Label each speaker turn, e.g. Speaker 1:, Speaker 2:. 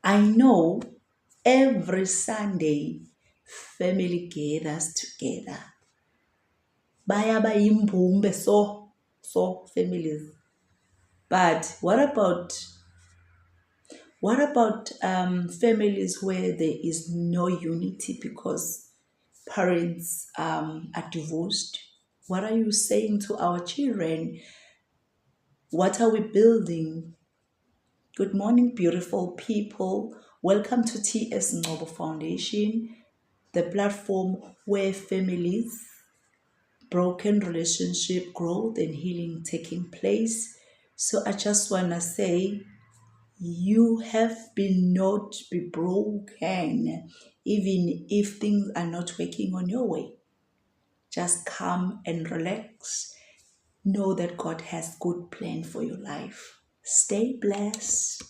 Speaker 1: I know every Sunday family gathers together. Baya bayimbumbe so families. But what about families where there is no unity because parents are divorced? What are you saying to our children? What are we building? Good morning, beautiful people. Welcome to TS Noble Foundation, the platform where families, broken relationship growth, and healing taking place. So I just want to say, you have been not be broken, even if things are not working on your way. Just come and relax. Know that God has good plan for your life. Stay blessed.